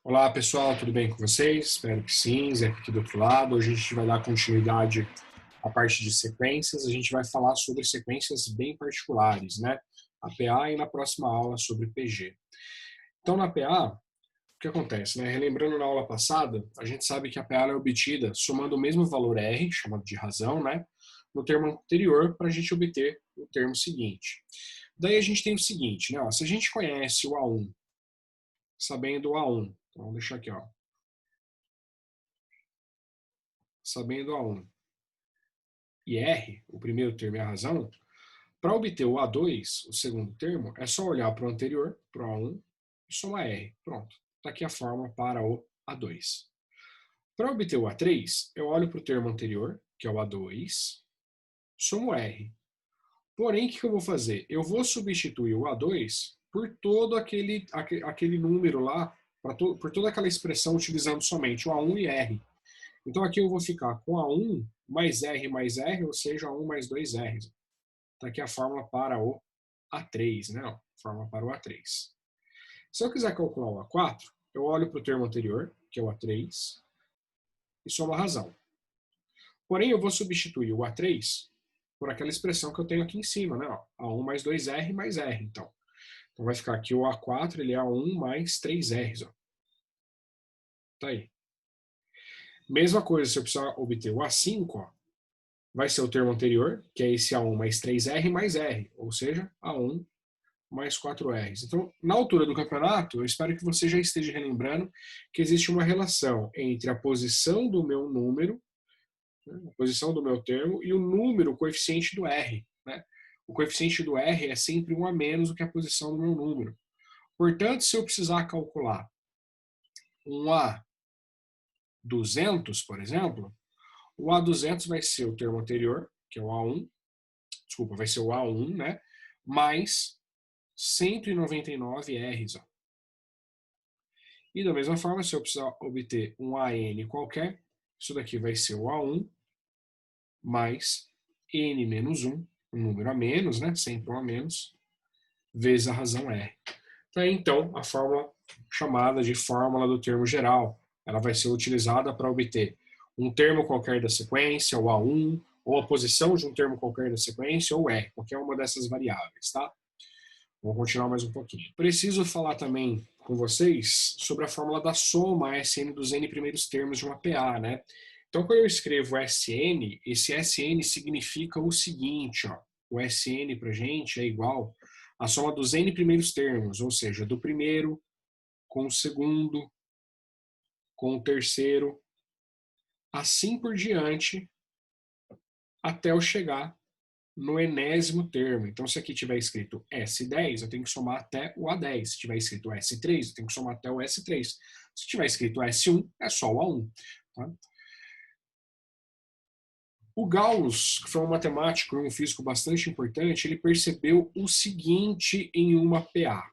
Olá pessoal, tudo bem com vocês? Espero que sim, Zé aqui do outro lado. Hoje a gente vai dar continuidade à parte de sequências. A gente vai falar sobre sequências bem particulares, né? A PA e na próxima aula sobre PG. Então na PA, o que acontece, né? Relembrando na aula passada, a gente sabe que a PA é obtida somando o mesmo valor R, chamado de razão, né? No termo anterior para a gente obter o termo seguinte. Daí a gente tem o seguinte, né? Se a gente conhece o A1, sabendo o A1, então vamos deixar aqui, ó. Sabendo A1 e R, o primeiro termo é a razão, para obter o A2, o segundo termo, é só olhar para o anterior, para o A1, e somar R. Pronto. Está aqui a fórmula para o A2. Para obter o A3, eu olho para o termo anterior, que é o A2, somo R. Porém, o que eu vou fazer? Eu vou substituir o A2 por todo aquele número lá, por toda aquela expressão utilizando somente o A1 e R. Então aqui eu vou ficar com A1 mais R, ou seja, A1 mais 2R. Está aqui a fórmula para o A3, né? A fórmula para o A3. Se eu quiser calcular o A4, eu olho para o termo anterior, que é o A3, e somo a razão. Porém, eu vou substituir o A3 por aquela expressão que eu tenho aqui em cima, né? A1 mais 2R mais R, então. Então vai ficar aqui o A4, ele é A1 mais 3R. Ó. Tá aí. Mesma coisa, se eu precisar obter o A5, ó, vai ser o termo anterior, que é esse A1 mais 3R mais R, ou seja, A1 mais 4Rs. Então, na altura do campeonato, eu espero que você já esteja relembrando que existe uma relação entre a posição do meu número, né, a posição do meu termo, e o número, o coeficiente do R. Né? O coeficiente do R é sempre 1 a menos do que a posição do meu número. Portanto, se eu precisar calcular um A200, por exemplo, o A200 vai ser o termo anterior, que é o A1, desculpa, vai ser o A1, né? Mais 199 R's. Ó. E da mesma forma, se eu precisar obter um AN qualquer, isso daqui vai ser o A1 mais N menos 1, um número a menos, né? Sempre um a menos, vezes a razão R. Então, a fórmula chamada de fórmula do termo geral, ela vai ser utilizada para obter um termo qualquer da sequência, o A1, ou a posição de um termo qualquer da sequência, ou R, qualquer uma dessas variáveis, tá? Vamos continuar mais um pouquinho. Preciso falar também com vocês sobre a fórmula da soma SN dos N primeiros termos de uma PA, né? Então, quando eu escrevo SN, esse SN significa o seguinte, ó. O SN pra gente é igual à soma dos N primeiros termos, ou seja, do primeiro com o segundo, com o terceiro, assim por diante, até eu chegar no enésimo termo. Então, se aqui tiver escrito S10, eu tenho que somar até o A10. Se tiver escrito S3, eu tenho que somar até o S3. Se tiver escrito S1, é só o A1. Tá? O Gauss, que foi um matemático e um físico bastante importante, ele percebeu o seguinte em uma PA.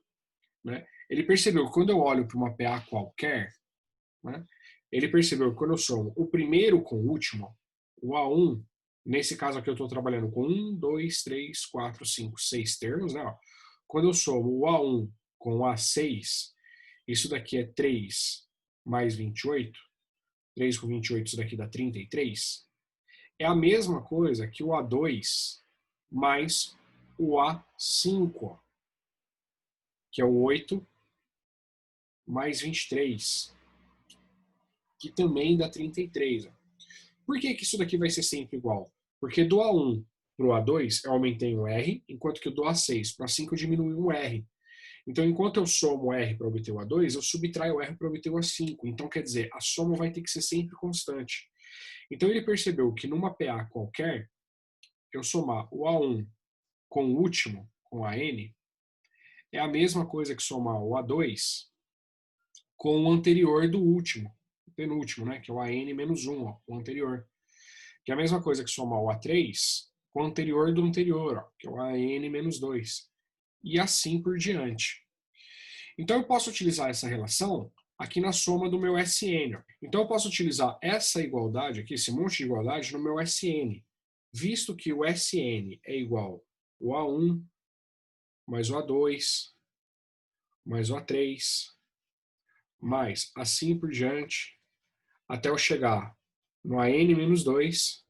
Né? Ele percebeu que quando eu olho para uma PA qualquer, né, ele percebeu que quando eu somo o primeiro com o último, o A1, nesse caso aqui eu estou trabalhando com 1, 2, 3, 4, 5, 6 termos, né? Ó. Quando eu somo o A1 com o A6, isso daqui é 3 mais 28, 3 com 28, isso daqui dá 33, é a mesma coisa que o A2 mais o A5, que é o 8 mais 23, que também dá 33. Ó. Por que isso daqui vai ser sempre igual? Porque do A1 para o A2 eu aumentei um R, enquanto que do A6 para o A5 eu diminui um R. Então, enquanto eu somo R para obter o A2, eu subtraio o R para obter o A5. Então, quer dizer, a soma vai ter que ser sempre constante. Então, ele percebeu que numa PA qualquer, eu somar o A1 com o último, com a N, é a mesma coisa que somar o A2 com o anterior do último, o penúltimo, né? Que é o AN menos 1, ó, o anterior. Que é a mesma coisa que somar o A3 com o anterior do anterior, ó, que é o AN menos 2. E assim por diante. Então eu posso utilizar essa relação aqui na soma do meu SN. Ó. Então eu posso utilizar essa igualdade aqui, esse monte de igualdade, no meu SN. Visto que o SN é igual ao A1 mais o A2 mais o A3 mais assim por diante, até eu chegar no AN-2,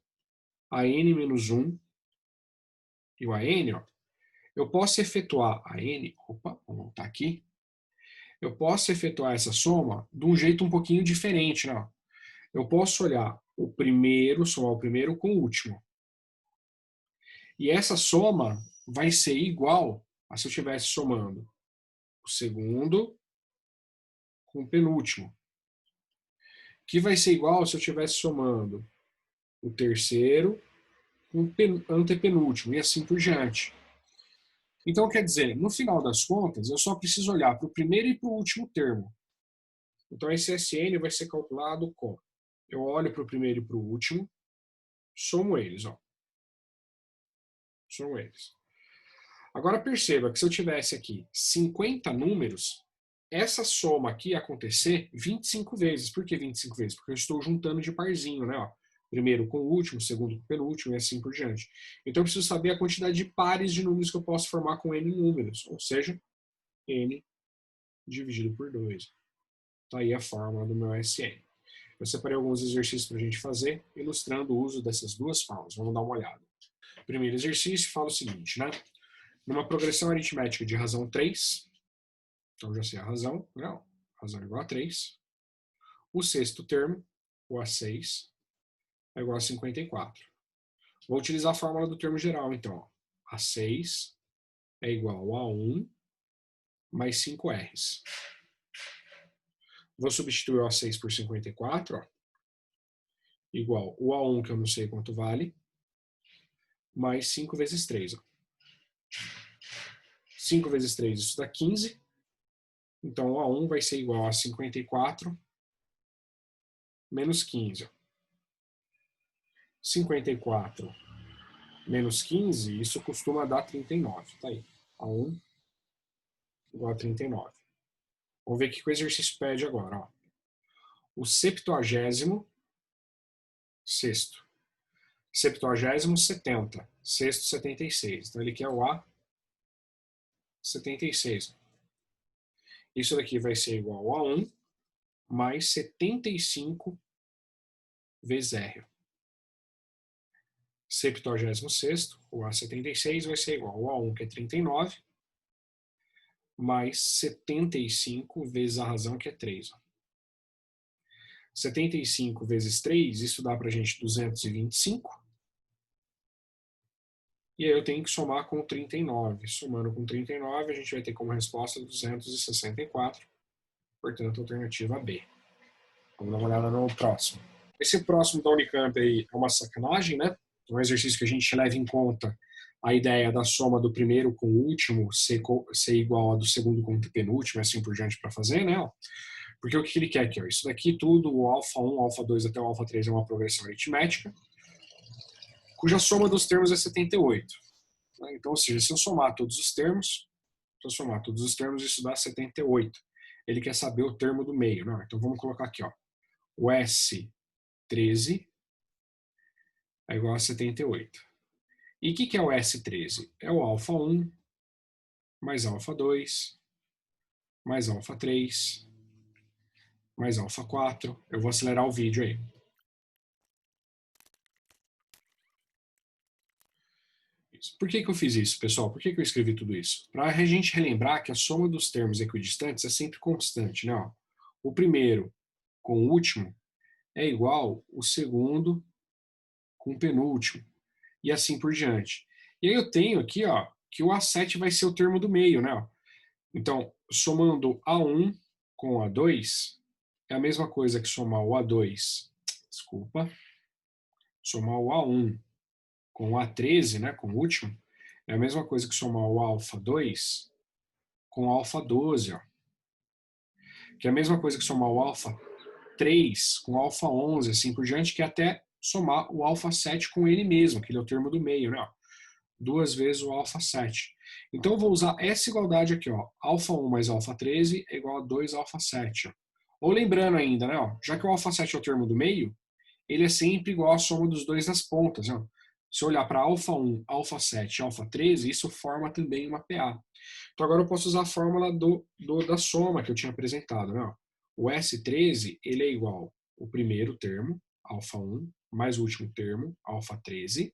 AN-1 e o AN, ó, eu posso efetuar a N, opa, vamos voltar aqui, eu posso efetuar essa soma de um jeito um pouquinho diferente, né? Eu posso olhar o primeiro, somar o primeiro com o último. E essa soma vai ser igual a se eu estivesse somando o segundo com o penúltimo. Que vai ser igual se eu estivesse somando o terceiro com o antepenúltimo, e assim por diante. Então, quer dizer, no final das contas, eu só preciso olhar para o primeiro e para o último termo. Então, esse SN vai ser calculado com... Eu olho para o primeiro e para o último, somo eles, ó. Somo eles. Agora, perceba que se eu tivesse aqui 50 números, essa soma aqui ia acontecer 25 vezes. Por que 25 vezes? Porque eu estou juntando de parzinho, né? Ó. Primeiro com o último, segundo com o penúltimo e assim por diante. Então, eu preciso saber a quantidade de pares de números que eu posso formar com N números. Ou seja, N dividido por 2. Tá aí a fórmula do meu SN. Eu separei alguns exercícios para a gente fazer, ilustrando o uso dessas duas fórmulas. Vamos dar uma olhada. Primeiro exercício fala o seguinte, né? Numa progressão aritmética de razão 3, então já sei a razão, não, razão é igual a 3, o sexto termo, o A6, é igual a 54. Vou utilizar a fórmula do termo geral, então. A6 é igual a 1 mais 5Rs. Vou substituir o A6 por 54, ó, igual o A1, que eu não sei quanto vale, mais 5 vezes 3. Ó. 5 vezes 3, isso dá 15. Então, o A1 vai ser igual a 54 menos 15. 54 menos 15, isso costuma dar 39. Tá aí. A1 igual a 39. Vamos ver o que o exercício pede agora. Ó. O 76º, sexto. 70º, 70. Sexto, 76. Então, ele quer o A76. Isso daqui vai ser igual a 1 mais 75 vezes R. 76º, o A76 vai ser igual ao A1, que é 39, mais 75 vezes a razão, que é 3. 75 vezes 3, isso dá pra gente 225. E aí eu tenho que somar com 39. Somando com 39, a gente vai ter como resposta 264. Portanto, alternativa B. Vamos dar uma olhada no próximo. Esse próximo da Unicamp aí é uma sacanagem, né? É um exercício que a gente leva em conta a ideia da soma do primeiro com o último ser igual a do segundo com o penúltimo, assim por diante para fazer, né? Porque o que ele quer aqui? Ó, isso daqui tudo, o alfa 1, alfa 2 até o alfa 3 é uma progressão aritmética, cuja soma dos termos é 78. Então, ou seja, se eu somar todos os termos, isso dá 78. Ele quer saber o termo do meio, né? Então vamos colocar aqui, ó. O S13 é igual a 78. E o que é o S13? É o alfa 1 mais alfa 2 mais alfa 3 mais alfa 4. Eu vou acelerar o vídeo aí. Por que eu fiz isso, pessoal? Por que eu escrevi tudo isso? Para a gente relembrar que a soma dos termos equidistantes é sempre constante, né? O primeiro com o último é igual o segundo com o penúltimo, e assim por diante. E aí eu tenho aqui, ó, que o A7 vai ser o termo do meio, né? Então, somando A1 com o A2, é a mesma coisa que somar o A2, somar o A1 com o A13, né, com o último, é a mesma coisa que somar o alfa 2 com o alfa 12, ó. Que é a mesma coisa que somar o alfa 3 com o alfa 11, assim por diante, que é até somar o alfa 7 com ele mesmo, que ele é o termo do meio, né? Ó. 2 vezes o alfa 7. Então eu vou usar essa igualdade aqui, ó. Alfa 1 mais alfa 13 é igual a 2 alfa 7. Ó. Ou lembrando ainda, né? Ó, já que o alfa 7 é o termo do meio, ele é sempre igual à soma dos dois das pontas. Né? Se eu olhar para alfa 1, alfa 7 e alfa 13, isso forma também uma PA. Então agora eu posso usar a fórmula da soma que eu tinha apresentado. Né? O S13, ele é igual o primeiro termo, alfa1, mais o último termo, alfa13,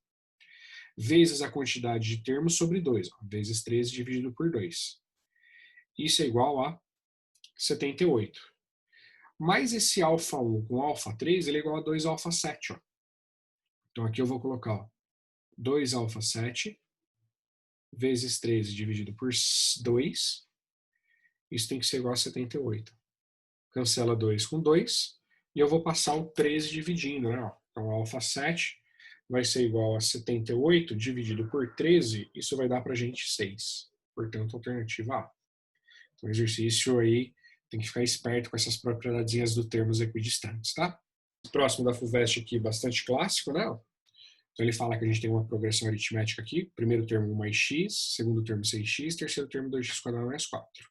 vezes a quantidade de termos sobre 2, vezes 13 dividido por 2. Isso é igual a 78. Mais esse alfa1 com alfa3, ele é igual a 2 alfa7. Então aqui eu vou colocar 2 alfa7 vezes 13 dividido por 2. Isso tem que ser igual a 78. Cancela 2 com 2. E eu vou passar o 13 dividindo, né? Então, alfa 7 vai ser igual a 78 dividido por 13. Isso vai dar para a gente 6. Portanto, alternativa A. Então, o exercício aí tem que ficar esperto com essas propriedadezinhas do termos equidistantes, tá? Próximo da FUVEST aqui, bastante clássico, né? Então, ele fala que a gente tem uma progressão aritmética aqui. Primeiro termo 1 mais x, segundo termo 6x, terceiro termo 2x² mais 4.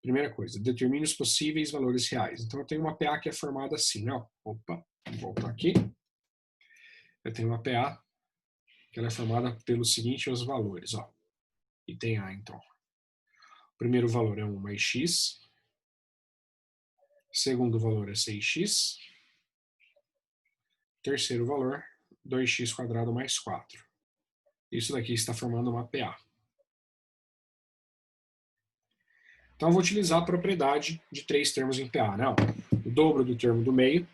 Primeira coisa, determine os possíveis valores reais. Então, eu tenho uma PA que é formada assim, ó. Opa, vou voltar aqui. Eu tenho uma PA que ela é formada pelos seguintes valores, ó. E tem A, então. O primeiro valor é 1 mais x. Segundo valor é 6x. Terceiro valor, 2x² mais 4. Isso daqui está formando uma PA. Então, eu vou utilizar a propriedade de 3 termos em PA, né? O dobro do termo do meio,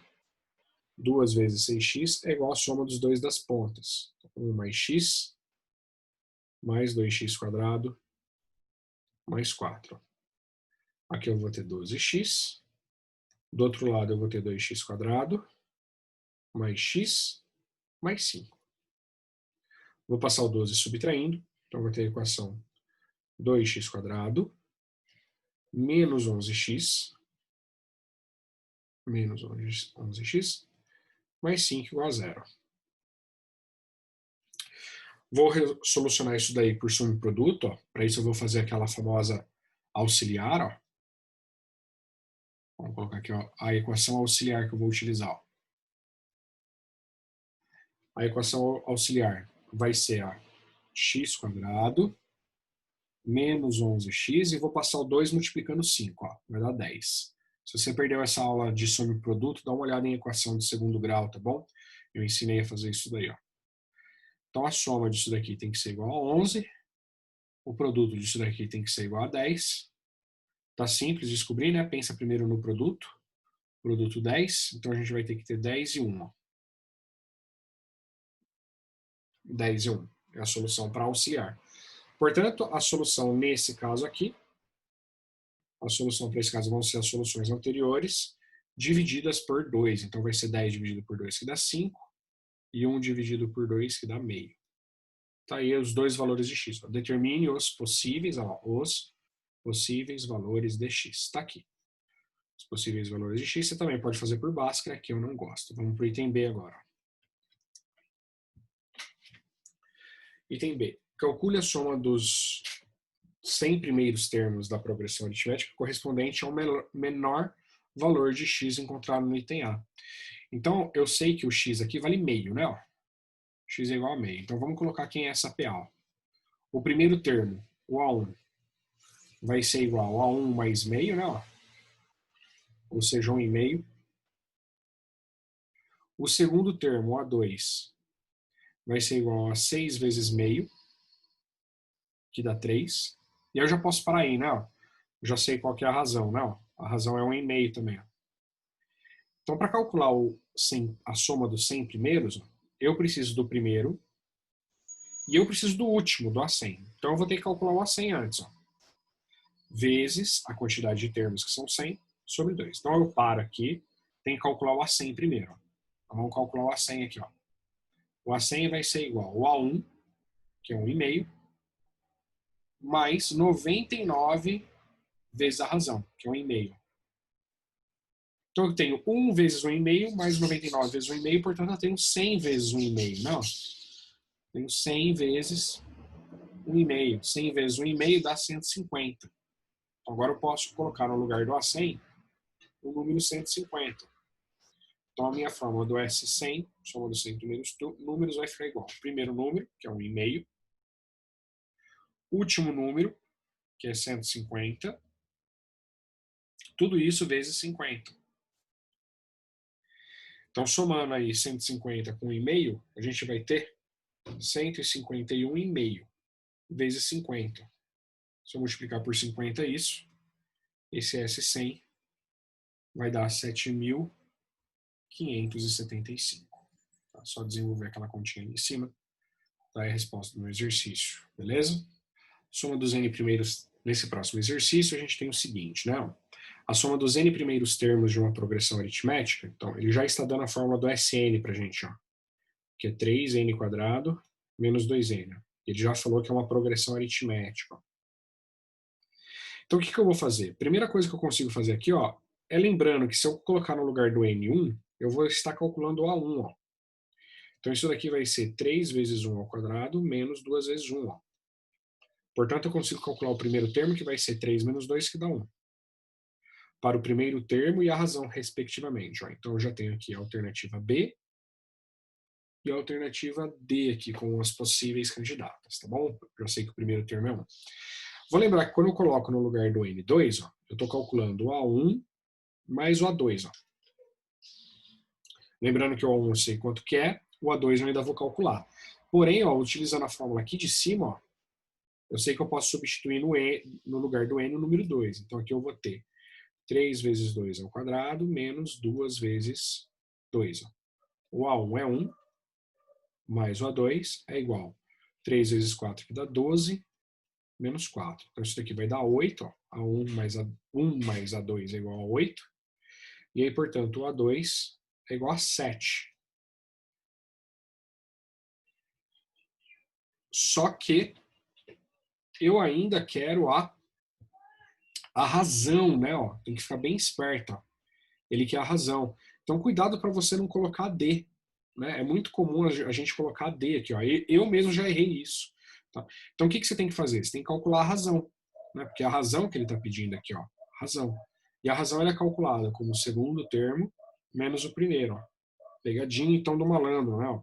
2 vezes 6x, é igual à soma dos dois das pontas. 1 mais x, mais 2x² mais 4. Aqui eu vou ter 12x. Do outro lado eu vou ter 2x² mais x mais 5. Vou passar o 12 subtraindo. Então, eu vou ter a equação 2x² menos 11x menos 11x mais 5 igual a 0. Vou solucionar isso daí por soma e produto. Para isso eu vou fazer aquela famosa auxiliar. Ó. Vamos colocar aqui ó, a equação auxiliar que eu vou utilizar. Ó. A equação auxiliar vai ser a x² menos 11x e vou passar o 2 multiplicando 5. Ó, vai dar 10. Se você perdeu essa aula de soma e produto, dá uma olhada em equação de segundo grau, tá bom? Eu ensinei a fazer isso daí. Ó. Então a soma disso daqui tem que ser igual a 11. O produto disso daqui tem que ser igual a 10. Tá simples de descobrir, né? Pensa primeiro no produto. Produto 10. Então a gente vai ter que ter 10 e 1. Ó. 10 e 1 é a solução para auxiliar. Portanto, a solução nesse caso aqui, a solução para esse caso vão ser as soluções anteriores divididas por 2. Então vai ser 10 dividido por 2 que dá 5 e 1 dividido por 2 que dá meio. Tá aí os dois valores de x. Ó. Determine os possíveis, ó, os possíveis valores de x. Está aqui. Os possíveis valores de x você também pode fazer por Bhaskara, que eu não gosto. Vamos para o item B agora. Item B. Calcule a soma dos 100 primeiros termos da progressão aritmética correspondente ao menor valor de x encontrado no item A. Então, eu sei que o x aqui vale meio, né? Ó. X é igual a meio. Então, vamos colocar quem é essa PA. Ó. O primeiro termo, o A1, vai ser igual a 1 mais meio, né? Ó. Ou seja, 1,5. O segundo termo, o A2, vai ser igual a 6 vezes meio, que dá 3. E eu já posso parar aí, né? Eu já sei qual que é a razão, né? A razão é 1,5 também. Então, para calcular a soma dos 100 primeiros, eu preciso do primeiro e eu preciso do último, do A100. Então, eu vou ter que calcular o A100 antes. Ó. Vezes a quantidade de termos, que são 100, sobre 2. Então, eu paro aqui, tenho que calcular o A100 primeiro. Então, vamos calcular o A100 aqui. Ó. O A100 vai ser igual ao A1, que é 1,5, mais 99 vezes a razão, que é 1,5. Então eu tenho 1 vezes 1,5 mais 99 vezes 1,5, portanto eu tenho 100 vezes 1,5. Não, tenho 100 vezes 1,5. 100 vezes 1,5 dá 150. Então agora eu posso colocar no lugar do A100 o número 150. Então a minha fórmula do S100, soma dos 100 primeiros números, vai ficar igual. Primeiro número, que é 1,5. Último número, que é 150. Tudo isso vezes 50. Então, somando aí 150 com 1,5, a gente vai ter 151,5 vezes 50. Se eu multiplicar por 50 isso, esse S100 vai dar 7.575. Tá? Só desenvolver aquela continha ali em cima, tá? É a resposta do meu exercício, beleza? Soma dos n primeiros, nesse próximo exercício, a gente tem o seguinte, né? A soma dos n primeiros termos de uma progressão aritmética, então, ele já está dando a fórmula do Sn pra gente, ó, que é 3n² menos 2n. Ele já falou que é uma progressão aritmética. Então, o que eu vou fazer? Primeira coisa que eu consigo fazer aqui, ó, é lembrando que se eu colocar no lugar do n1, eu vou estar calculando o a1, ó. Então, isso daqui vai ser 3 vezes 1² menos 2 vezes 1, ó. Portanto, eu consigo calcular o primeiro termo, que vai ser 3 menos 2, que dá 1. Para o primeiro termo e a razão, respectivamente. Ó. Então, eu já tenho aqui a alternativa B e a alternativa D aqui, com as possíveis candidatas, tá bom? Eu sei que o primeiro termo é 1. Vou lembrar que quando eu coloco no lugar do N2, ó, eu estou calculando o A1 mais o A2. Ó. Lembrando que o A1 eu sei quanto que é, o A2 eu ainda vou calcular. Porém, ó, utilizando a fórmula aqui de cima, ó, eu sei que eu posso substituir no lugar do N o número 2. Então aqui eu vou ter 3 vezes 2 ao quadrado menos 2 vezes 2. Ó. O A1 é 1, mais o A2 é igual a 3 vezes 4, que dá 12, menos 4. Então isso daqui vai dar 8. Ó. A1 mais A2 é igual a 8. E aí, portanto, o A2 é igual a 7. Só que eu ainda quero a razão, né? Ó. Tem que ficar bem esperto. Ó. Ele quer a razão. Então, cuidado para você não colocar D. Né? É muito comum a gente colocar D aqui. Ó. Eu mesmo já errei isso. Tá? Então, o que você tem que fazer? Você tem que calcular a razão. Né? Porque é a razão que ele está pedindo aqui. Ó. Razão. E a razão ela é calculada como o segundo termo menos o primeiro. Ó. Pegadinha, então, do malandro. Né? Ó.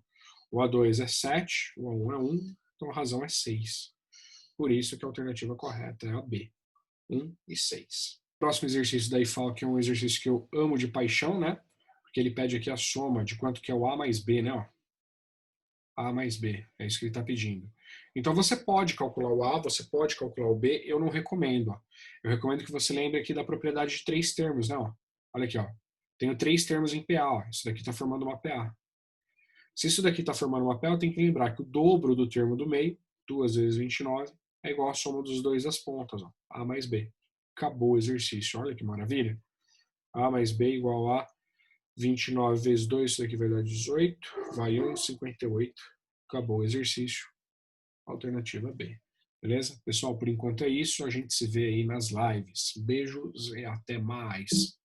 O A2 é 7, o A1 é 1, então a razão é 6. Por isso que a alternativa correta é a B, 1 e 6. Próximo exercício da IFAL, que é um exercício que eu amo de paixão, né? Porque ele pede aqui a soma de quanto que é o A mais B, né? Ó. A mais B, é isso que ele está pedindo. Então você pode calcular o A, você pode calcular o B, eu não recomendo. Ó. Eu recomendo que você lembre aqui da propriedade de 3 termos, né? Ó. Olha aqui, ó. Tenho 3 termos em PA, ó. Isso daqui está formando uma PA. Se isso daqui está formando uma PA, eu tenho que lembrar que o dobro do termo do meio, 2 vezes 29, é igual à soma dos dois das pontas, ó. A mais B. Acabou o exercício, olha que maravilha. A mais B igual a 29 vezes 2, isso daqui vai dar 18, vai 1, 58. Acabou o exercício. Alternativa B. Beleza? Pessoal, por enquanto é isso. A gente se vê aí nas lives. Beijos e até mais.